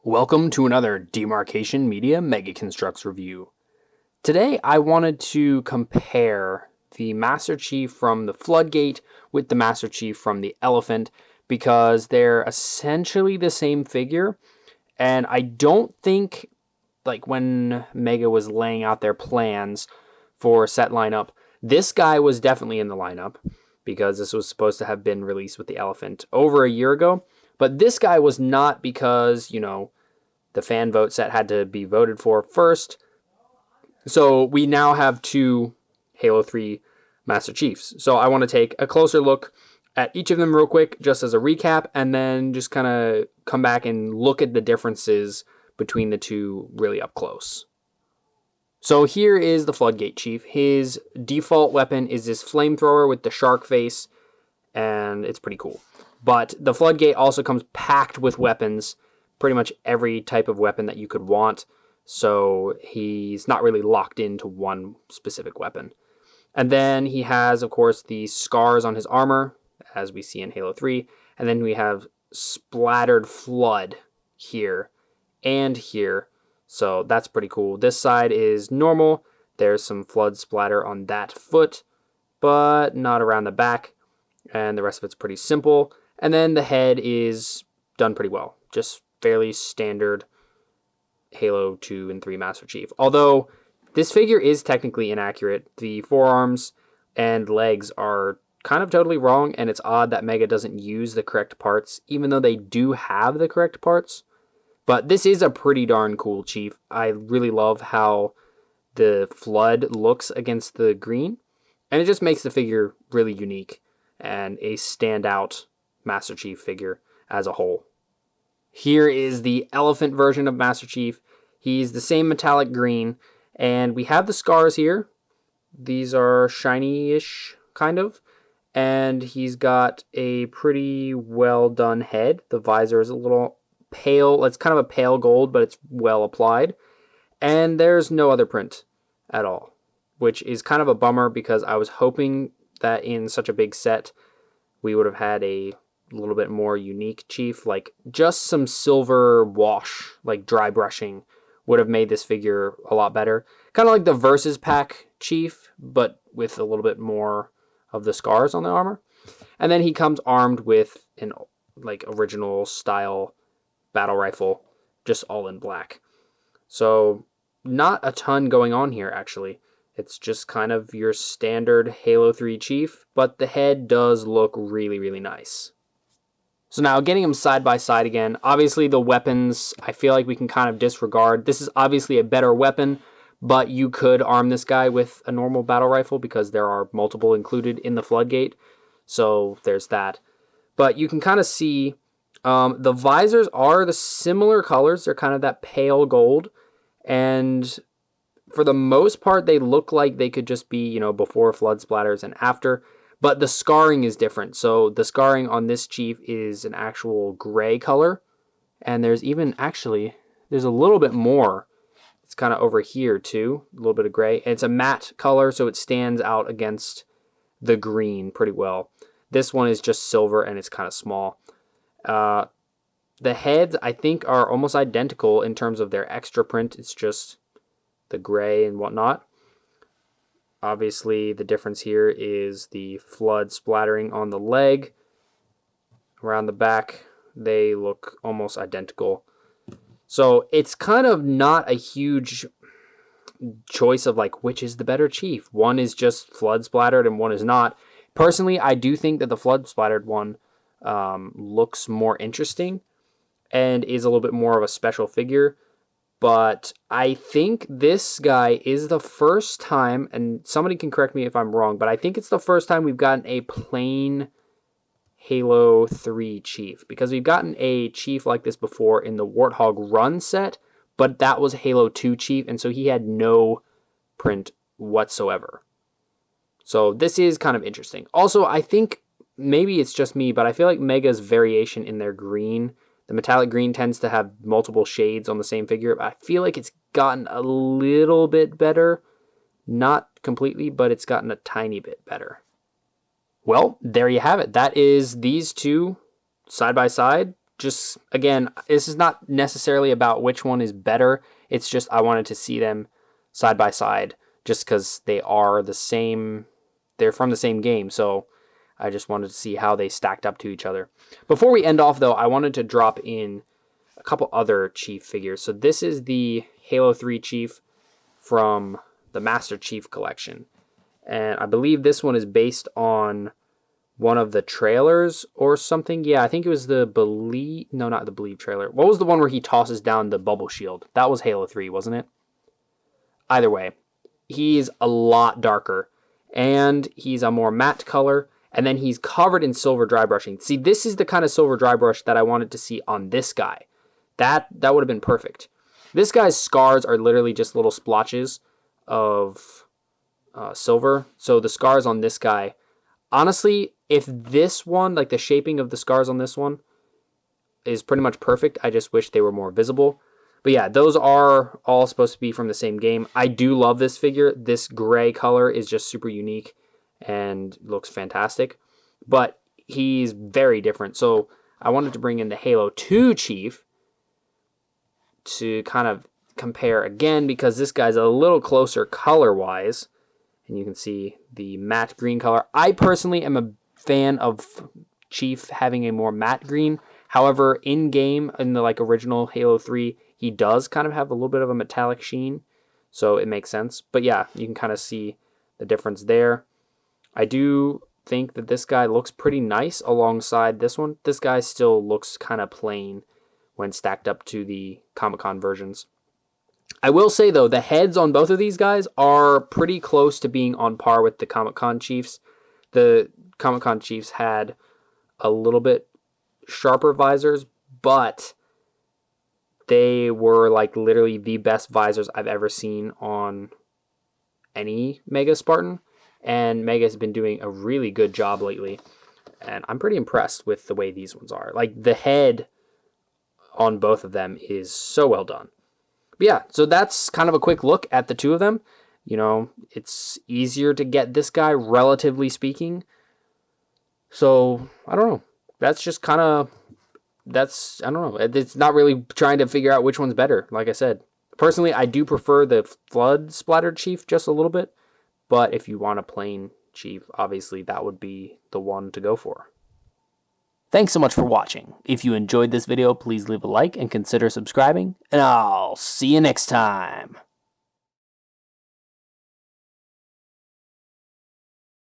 Welcome to another Demarcation Media Mega Construx review. Today I wanted to compare the Master Chief from the Floodgate with the Master Chief from the Elephant because they're essentially the same figure, and I don't think, like when Mega was laying out their plans for set lineup, this guy was definitely in the lineup because this was supposed to have been released with the Elephant over a year ago. But this guy was not because, the fan vote set had to be voted for first. So we now have two Halo 3 Master Chiefs. So I want to take a closer look at each of them real quick, just as a recap, and then just kind of come back and look at the differences between the two really up close. So here is the Floodgate Chief. His default weapon is this flamethrower with the shark face, and it's pretty cool. But the Floodgate also comes packed with weapons, pretty much every type of weapon that you could want, so he's not really locked into one specific weapon. And then he has, of course, the scars on his armor, as we see in Halo 3, and then we have splattered flood here and here, so that's pretty cool. This side is normal. There's some flood splatter on that foot, but not around the back, and the rest of it's pretty simple. And then the head is done pretty well, just fairly standard Halo 2 and 3 Master Chief. Although this figure is technically inaccurate. The forearms and legs are kind of totally wrong, and it's odd that Mega doesn't use the correct parts, even though they do have the correct parts. But this is a pretty darn cool Chief. I really love how the flood looks against the green, and it just makes the figure really unique and a standout Master Chief figure as a whole. Here is the Elephant version of Master Chief. He's the same metallic green, and we have the scars here. These are shiny-ish, kind of, and he's got a pretty well done head. The visor is a little pale. It's kind of a pale gold, but it's well applied, and there's no other print at all, which is kind of a bummer because I was hoping that in such a big set we would have had a little bit more unique Chief, like just some silver wash, like dry brushing, would have made this figure a lot better. Kind of like the Versus Pack Chief, but with a little bit more of the scars on the armor. And then he comes armed with an like original style battle rifle, just all in black. So not a ton going on here, actually. It's just kind of your standard Halo 3 Chief, but the head does look really, really nice. So now getting them side by side again, obviously the weapons, I feel like we can kind of disregard. This is obviously a better weapon, but you could arm this guy with a normal battle rifle because there are multiple included in the Floodgate. So there's that. But you can kind of see the visors are the similar colors. They're kind of that pale gold. And for the most part, they look like they could just be, before flood splatters and after. But the scarring is different. So the scarring on this Chief is an actual gray color. And there's even, there's a little bit more. It's kind of over here too. A little bit of gray. And it's a matte color, so it stands out against the green pretty well. This one is just silver and it's kind of small. The heads, I think, are almost identical in terms of their extra print. It's just the gray and whatnot. Obviously, the difference here is the flood splattering on the leg. Around the back, they look almost identical. So it's kind of not a huge choice of like which is the better Chief. One is just flood splattered and one is not. Personally, I do think that the flood splattered one looks more interesting and is a little bit more of a special figure. But I think this guy is the first time, and somebody can correct me if I'm wrong, but I think it's the first time we've gotten a plain Halo 3 Chief. Because we've gotten a Chief like this before in the Warthog Run set, but that was Halo 2 Chief, and so he had no print whatsoever. So this is kind of interesting. Also, I think maybe it's just me, but I feel like Mega's variation in their green, the metallic green tends to have multiple shades on the same figure. I feel like it's gotten a little bit better. Not completely, but it's gotten a tiny bit better. Well, there you have it. That is these two side by side. just, again, this is not necessarily about which one is better. It's just I wanted to see them side by side just because they are the same. They're from the same game, so I just wanted to see how they stacked up to each other. Before we end off, though, I wanted to drop in a couple other Chief figures. So this is the Halo 3 Chief from the Master Chief collection. And I believe this one is based on one of the trailers or something. Yeah, I think it was the Believe... No, not the Believe trailer. What was the one where he tosses down the bubble shield? That was Halo 3, wasn't it? Either way, he's a lot darker. And he's a more matte color. And then he's covered in silver dry brushing. See, this is the kind of silver dry brush that I wanted to see on this guy. That would have been perfect. This guy's scars are literally just little splotches of silver. So the scars on this guy... Honestly, if this one, like the shaping of the scars on this one, is pretty much perfect, I just wish they were more visible. But yeah, those are all supposed to be from the same game. I do love this figure. This gray color is just super unique and looks fantastic. But he's very different. So I wanted to bring in the Halo 2 Chief to kind of compare again, because this guy's a little closer color-wise. And you can see the matte green color. I personally am a fan of Chief having a more matte green. However, in-game, in the original Halo 3, he does kind of have a little bit of a metallic sheen. So it makes sense. But yeah, you can kind of see the difference there. I do think that this guy looks pretty nice alongside this one. This guy still looks kind of plain when stacked up to the Comic-Con versions. I will say, though, the heads on both of these guys are pretty close to being on par with the Comic-Con Chiefs. The Comic-Con Chiefs had a little bit sharper visors, but they were literally the best visors I've ever seen on any Mega Spartan. And Mega has been doing a really good job lately. And I'm pretty impressed with the way these ones are. The head on both of them is so well done. But yeah, so that's kind of a quick look at the two of them. You know, it's easier to get this guy, relatively speaking. So, I don't know. That's just kind of, I don't know. It's not really trying to figure out which one's better, like I said. Personally, I do prefer the Flood Splattered Chief just a little bit. But if you want a plain Chief, obviously that would be the one to go for. Thanks so much for watching. If you enjoyed this video, please leave a like and consider subscribing, and I'll see you next time.